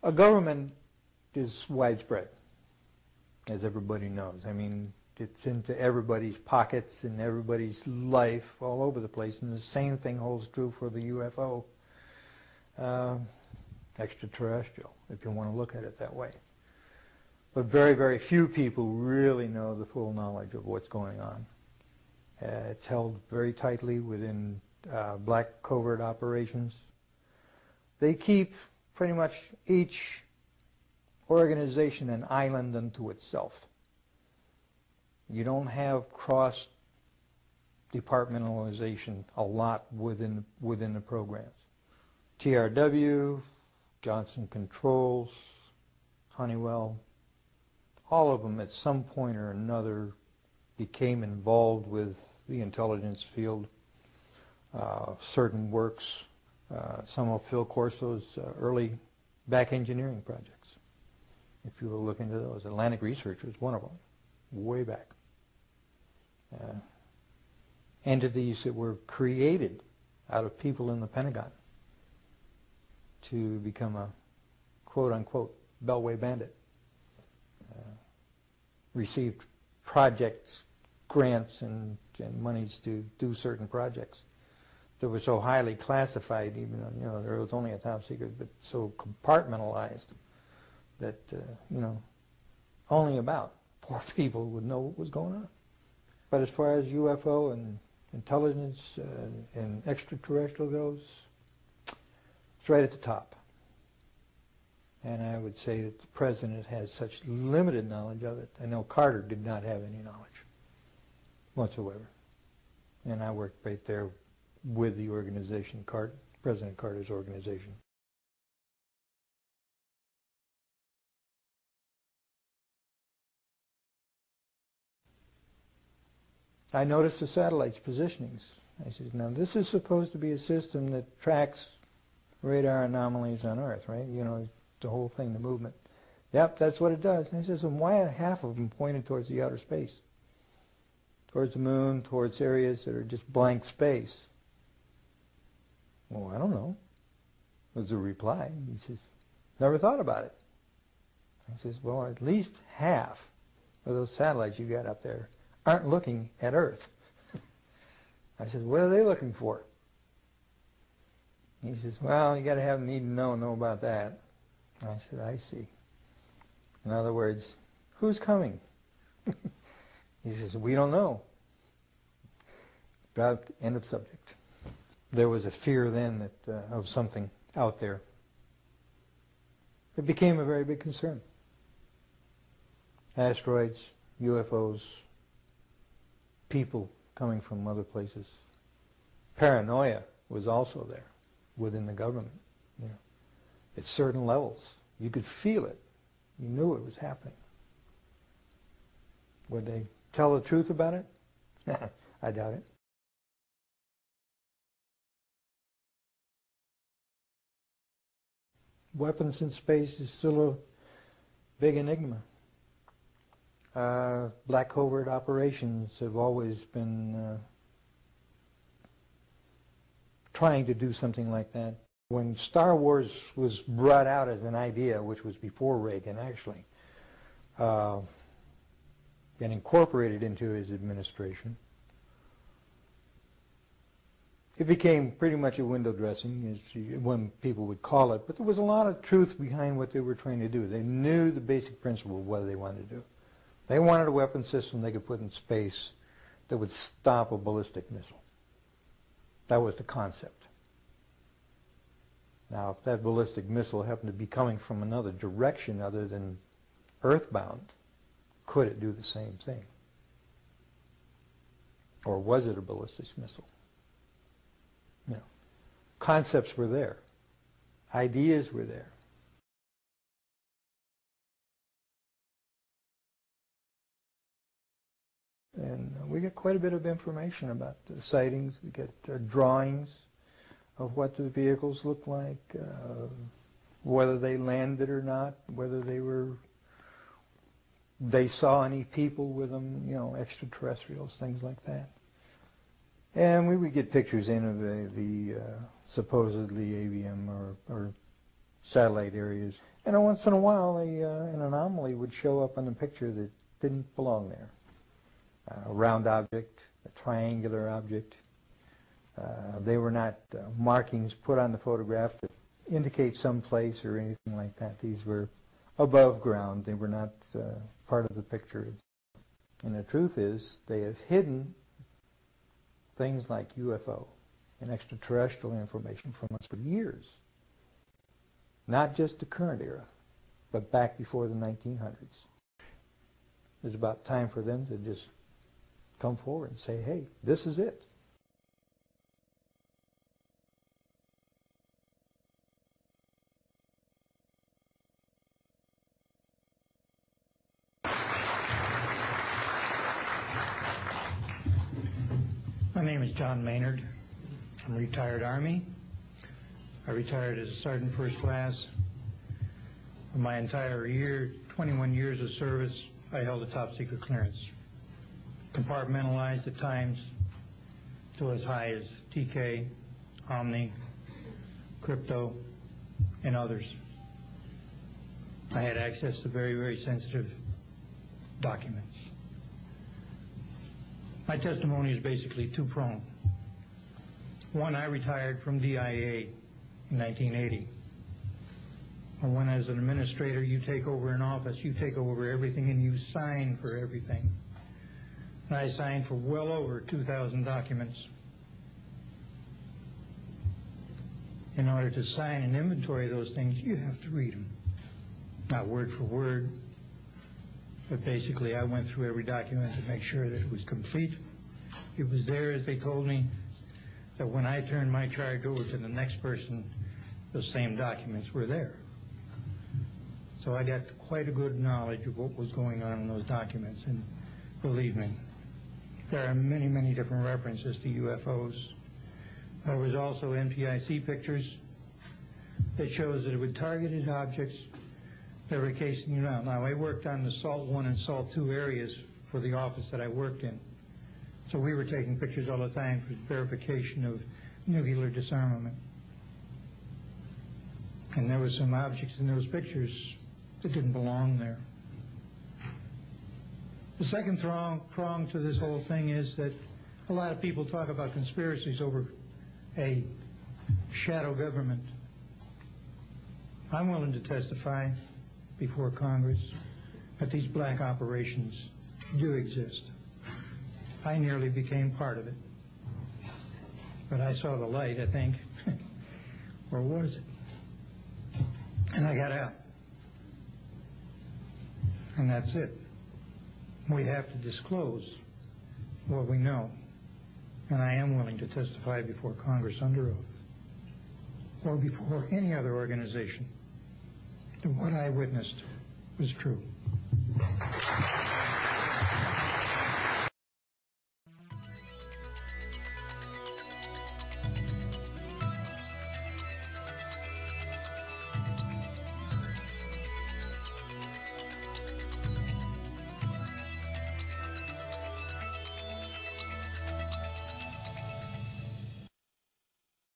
A government is widespread, as everybody knows. I mean, it's into everybody's pockets and everybody's life all over the place, and the same thing holds true for the UFO extraterrestrial, if you want to look at it that way. But very, very few people really know the full knowledge of what's going on. It's held very tightly within black covert operations. They keep pretty much each organization an island unto itself. You don't have cross-departmentalization a lot within the programs. TRW, Johnson Controls, Honeywell, all of them at some point or another became involved with the intelligence field, certain works, some of Phil Corso's early back engineering projects. If you will look into those, Atlantic Research was one of them, way back. Entities that were created out of people in the Pentagon to become a quote-unquote Beltway bandit. Received projects, grants, and monies to do certain projects that were so highly classified, even though there was only a top secret, but so compartmentalized that only about 4 people would know what was going on. But as far as UFO and intelligence and extraterrestrial goes, it's right at the top. And I would say that the president has such limited knowledge of it. I know Carter did not have any knowledge whatsoever. And I worked right there with the organization, President Carter's organization. I noticed the satellites' positionings. I said, now this is supposed to be a system that tracks radar anomalies on Earth, right? The whole thing, the movement. Yep, that's what it does. And I says, well, why are half of them pointed towards the outer space? Towards the moon, towards areas that are just blank space? Well, I don't know, was the reply. He says, never thought about it. I says, well, at least half of those satellites you got up there aren't looking at Earth. I said, what are they looking for? He says, well, you got to have need to know about that. I said, I see. In other words, who's coming? He says, we don't know. About end of subject. There was a fear then that of something out there. It became a very big concern. Asteroids, UFOs, people coming from other places. Paranoia was also there within the government. At certain levels, you could feel it. You knew it was happening. Would they tell the truth about it? I doubt it. Weapons in space is still a big enigma. Black covert operations have always been trying to do something like that. When Star Wars was brought out as an idea, which was before Reagan actually, and incorporated into his administration, it became pretty much a window dressing, as when people would call it, but there was a lot of truth behind what they were trying to do. They knew the basic principle of what they wanted to do. They wanted a weapon system they could put in space that would stop a ballistic missile. That was the concept. Now, if that ballistic missile happened to be coming from another direction other than earthbound, could it do the same thing? Or was it a ballistic missile? Concepts were there. Ideas were there. And we get quite a bit of information about the sightings. We get drawings of what the vehicles look like, whether they landed or not, whether they saw any people with them, extraterrestrials, things like that. And we would get pictures in of the supposedly AVM or satellite areas. And once in a while, an anomaly would show up on the picture that didn't belong there. A round object, a triangular object. They were not markings put on the photograph that indicate some place or anything like that. These were above ground. They were not part of the picture. And the truth is, they have hidden things like UFO and extraterrestrial information from us for years. Not just the current era, but back before the 1900s. It's about time for them to just come forward and say, hey, this is it. My name is John Maynard. I'm a retired Army. I retired as a Sergeant First Class. For my entire 21 years of service, I held a top secret clearance. Compartmentalized at times to as high as TK, Omni, Crypto, and others. I had access to very, very sensitive documents. My testimony is basically two-pronged. One, I retired from DIA in 1980. And when as an administrator you take over an office, you take over everything and you sign for everything. And I signed for well over 2,000 documents. In order to sign and inventory those things, you have to read them. Not word for word, but basically I went through every document to make sure that it was complete. It was there, as they told me, that when I turned my charge over to the next person, those same documents were there. So I got quite a good knowledge of what was going on in those documents, and believe me, there are many, many different references to UFOs. There was also NPIC pictures that shows that it would targeted objects that were casing you out. Now, I worked on the SALT 1 and SALT 2 areas for the office that I worked in. So we were taking pictures all the time for verification of nuclear disarmament. And there were some objects in those pictures that didn't belong there. The second prong to this whole thing is that a lot of people talk about conspiracies over a shadow government. I'm willing to testify before Congress that these black operations do exist. I nearly became part of it. But I saw the light, I think. Or was it? And I got out. And that's it. We have to disclose what we know. And I am willing to testify before Congress under oath, or before any other organization, that what I witnessed was true.